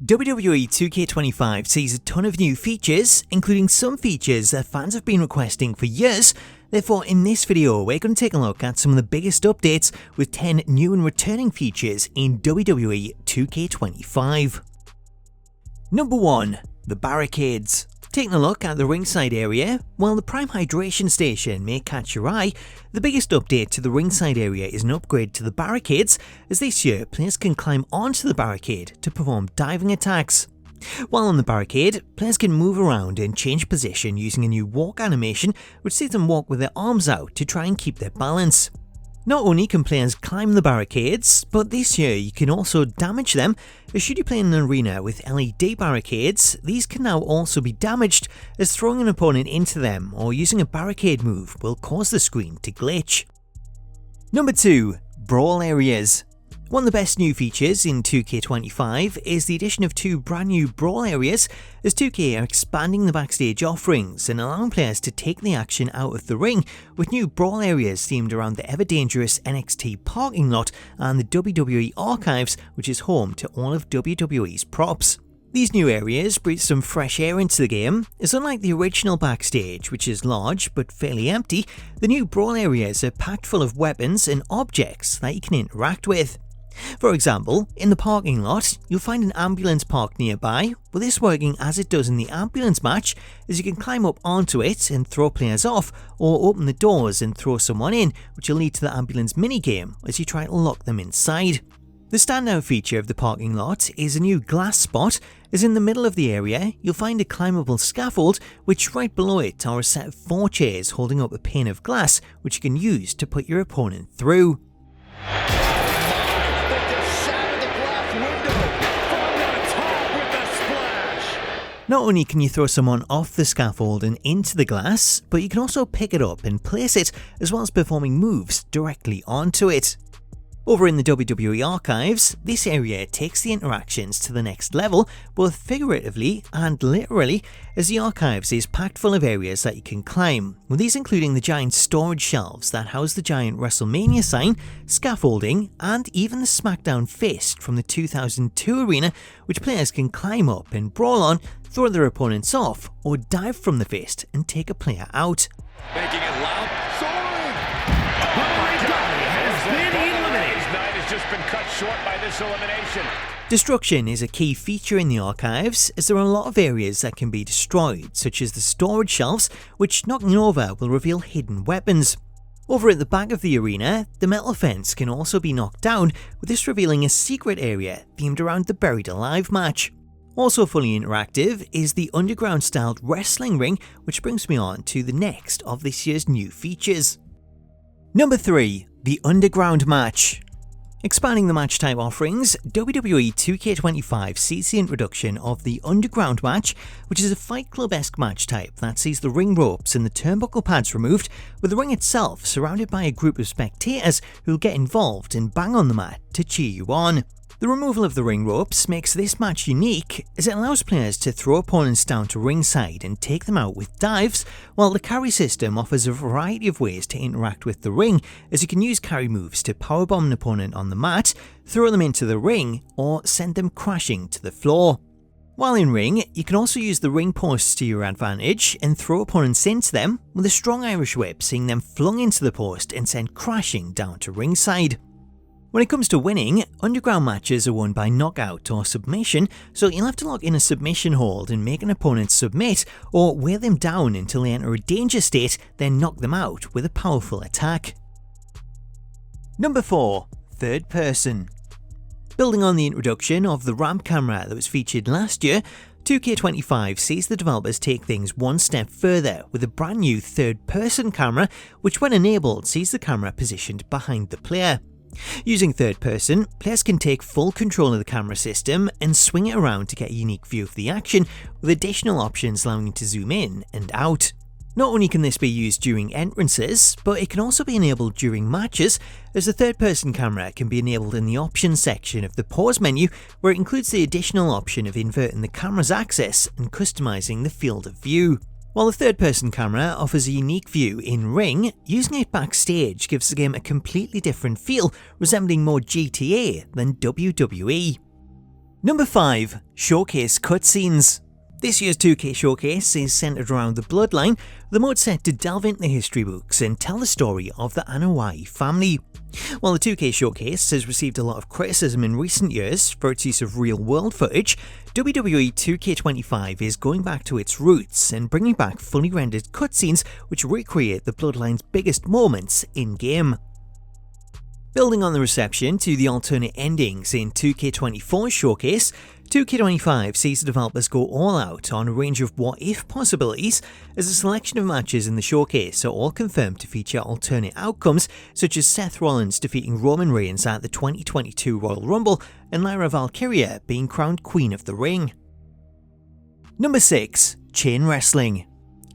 WWE 2K25 sees a ton of new features, including some features that fans have been requesting for years. Therefore, in this video, we're going to take a look at some of the biggest updates with 10 new and returning features in WWE 2K25. Number 1. The Barricades. Taking a look at the ringside area, while the Prime Hydration Station may catch your eye, the biggest update to the ringside area is an upgrade to the Barricades, as this year players can climb onto the barricade to perform diving attacks. While on the barricade, players can move around and change position using a new walk animation which sees them walk with their arms out to try and keep their balance. Not only can players climb the barricades, but this year you can also damage them, as should you play in an arena with LED barricades, these can now also be damaged, as throwing an opponent into them or using a barricade move will cause the screen to glitch. Number 2. Brawl areas. One of the best new features in 2K25 is the addition of 2 brand new Brawl areas, as 2K are expanding the backstage offerings and allowing players to take the action out of the ring, with new Brawl areas themed around the ever-dangerous NXT parking lot and the WWE archives, which is home to all of WWE's props. These new areas breathe some fresh air into the game, as unlike the original backstage, which is large but fairly empty, the new Brawl areas are packed full of weapons and objects that you can interact with. For example, in the parking lot, you'll find an ambulance parked nearby, with this working as it does in the ambulance match, as you can climb up onto it and throw players off, or open the doors and throw someone in, which will lead to the ambulance minigame as you try to lock them inside. The standout feature of the parking lot is a new glass spot, as in the middle of the area you'll find a climbable scaffold, which right below it are a set of 4 chairs holding up a pane of glass which you can use to put your opponent through. Not only can you throw someone off the scaffold and into the glass, but you can also pick it up and place it, as well as performing moves directly onto it. Over in the WWE archives, this area takes the interactions to the next level, both figuratively and literally, as the archives is packed full of areas that you can climb, with these including the giant storage shelves that house the giant WrestleMania sign, scaffolding, and even the SmackDown fist from the 2002 arena, which players can climb up and brawl on, throw their opponents off, or dive from the fist and take a player out. Making it loud. Has been eliminated. His night has just been cut short by this elimination. Destruction is a key feature in the archives, as there are a lot of areas that can be destroyed, such as the storage shelves, which knocking over will reveal hidden weapons. Over at the back of the arena, the metal fence can also be knocked down, with this revealing a secret area themed around the Buried Alive match. Also fully interactive is the underground-styled wrestling ring, which brings me on to the next of this year's new features. Number 3. The Underground Match. Expanding the match type offerings, WWE 2K25 sees the introduction of the Underground Match, which is a Fight Club-esque match type that sees the ring ropes and the turnbuckle pads removed, with the ring itself surrounded by a group of spectators who will get involved and bang on the mat to cheer you on. The removal of the ring ropes makes this match unique, as it allows players to throw opponents down to ringside and take them out with dives, while the carry system offers a variety of ways to interact with the ring, as you can use carry moves to powerbomb an opponent on the mat, throw them into the ring, or send them crashing to the floor. While in ring, you can also use the ring posts to your advantage and throw opponents into them, with a strong Irish whip seeing them flung into the post and sent crashing down to ringside. When it comes to winning, underground matches are won by knockout or submission, so you'll have to lock in a submission hold and make an opponent submit, or wear them down until they enter a danger state, then knock them out with a powerful attack. Number 4. Third person. Building on the introduction of the ramp camera that was featured last year, 2K25 sees the developers take things one step further with a brand new third person camera, which when enabled sees the camera positioned behind the player. Using third person, players can take full control of the camera system and swing it around to get a unique view of the action, with additional options allowing you to zoom in and out. Not only can this be used during entrances, but it can also be enabled during matches, as the third person camera can be enabled in the options section of the pause menu, where it includes the additional option of inverting the camera's axis and customizing the field of view. While the third-person camera offers a unique view in ring, using it backstage gives the game a completely different feel, resembling more GTA than WWE. Number 5. Showcase cutscenes. This year's 2K Showcase is centered around the Bloodline, the mode set to delve into the history books and tell the story of the Anoa'i family. While the 2K Showcase has received a lot of criticism in recent years for its use of real-world footage, WWE 2K25 is going back to its roots and bringing back fully rendered cutscenes which recreate the Bloodline's biggest moments in-game. Building on the reception to the alternate endings in 2K24's showcase, 2K25 sees the developers go all out on a range of what-if possibilities, as a selection of matches in the showcase are all confirmed to feature alternate outcomes, such as Seth Rollins defeating Roman Reigns at the 2022 Royal Rumble and Lyra Valkyria being crowned Queen of the Ring. Number 6. Chain Wrestling.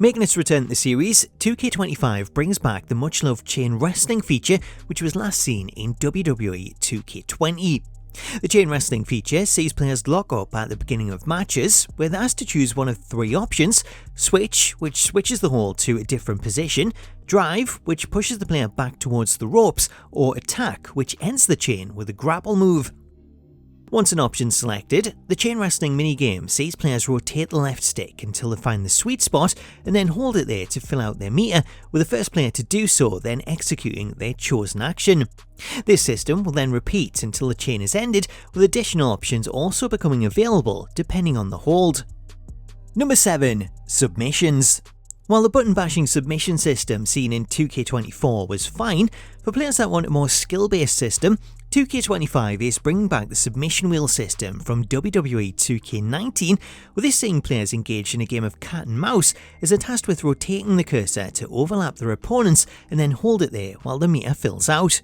Making its return to the series, 2K25 brings back the much-loved chain wrestling feature which was last seen in WWE 2K20. The chain wrestling feature sees players lock up at the beginning of matches, where they're asked to choose one of 3 options: switch, which switches the hold to a different position, drive, which pushes the player back towards the ropes, or attack, which ends the chain with a grapple move. Once an option's selected, the chain wrestling minigame sees players rotate the left stick until they find the sweet spot and then hold it there to fill out their meter, with the first player to do so then executing their chosen action. This system will then repeat until the chain is ended, with additional options also becoming available depending on the hold. Number 7. Submissions. While the button-bashing submission system seen in 2K24 was fine, for players that want a more skill-based system, 2K25 is bringing back the submission wheel system from WWE 2K19, with this seeing players engaged in a game of cat and mouse as they're tasked with rotating the cursor to overlap their opponents and then hold it there while the meter fills out.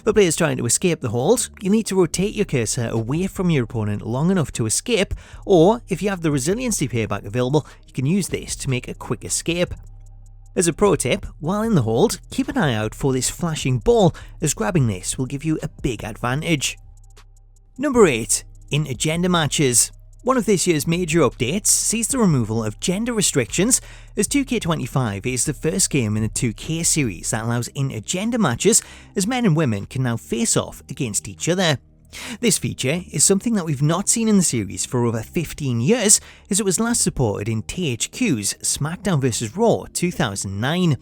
For players trying to escape the hold, you need to rotate your cursor away from your opponent long enough to escape, or if you have the resiliency payback available, you can use this to make a quick escape. As a pro tip, while in the hold, keep an eye out for this flashing ball, as grabbing this will give you a big advantage. Number 8. Intergender Matches. One of this year's major updates sees the removal of gender restrictions, as 2K25 is the first game in the 2K series that allows intergender matches, as men and women can now face off against each other. This feature is something that we've not seen in the series for over 15 years, as it was last supported in THQ's SmackDown vs. Raw 2009.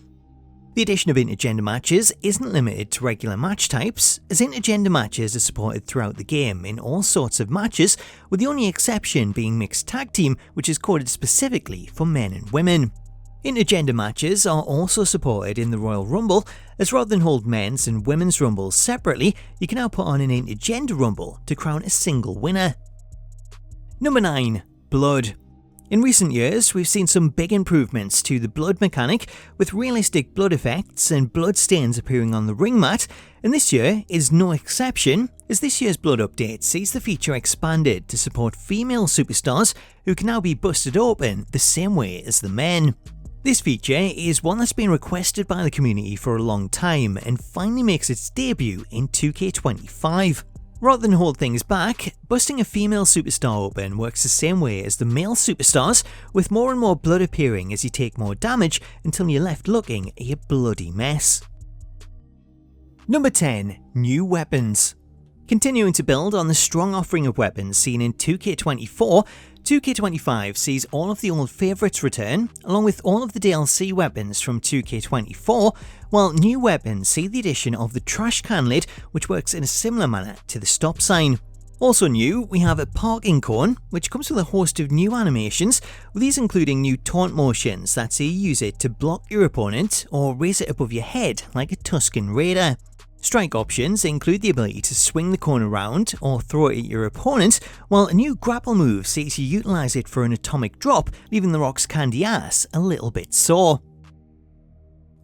The addition of intergender matches isn't limited to regular match types, as intergender matches are supported throughout the game in all sorts of matches, with the only exception being mixed tag team, which is coded specifically for men and women. Intergender matches are also supported in the Royal Rumble, as rather than hold men's and women's rumbles separately, you can now put on an intergender rumble to crown a single winner. Number 9. Blood. In recent years, we've seen some big improvements to the blood mechanic, with realistic blood effects and blood stains appearing on the ring mat, and this year is no exception, as this year's blood update sees the feature expanded to support female superstars who can now be busted open the same way as the men. This feature is one that's been requested by the community for a long time and finally makes its debut in 2K25. Rather than hold things back, busting a female superstar open works the same way as the male superstars, with more and more blood appearing as you take more damage until you're left looking a bloody mess. Number 10. New weapons. Continuing to build on the strong offering of weapons seen in 2K24, 2K25 sees all of the old favourites return, along with all of the DLC weapons from 2K24, while new weapons see the addition of the trash can lid, which works in a similar manner to the stop sign. Also new, we have a parking cone, which comes with a host of new animations, with these including new taunt motions that see you use it to block your opponent or raise it above your head like a Tusken Raider. Strike options include the ability to swing the cone around or throw it at your opponent, while a new grapple move sees you utilise it for an atomic drop, leaving the Rock's candy ass a little bit sore.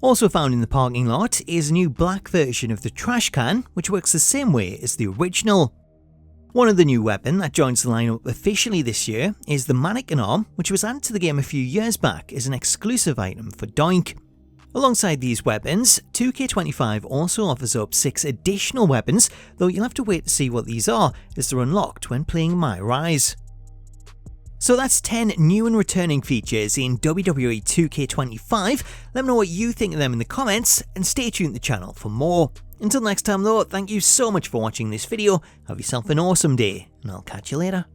Also found in the parking lot is a new black version of the trash can, which works the same way as the original. One of the new weapons that joins the lineup officially this year is the mannequin arm, which was added to the game a few years back as an exclusive item for Doink. Alongside these weapons, 2K25 also offers up 6 additional weapons, though you'll have to wait to see what these are, as they're unlocked when playing My Rise. So that's 10 new and returning features in WWE 2K25. Let me know what you think of them in the comments, and stay tuned to the channel for more. Until next time though, thank you so much for watching this video, have yourself an awesome day, and I'll catch you later.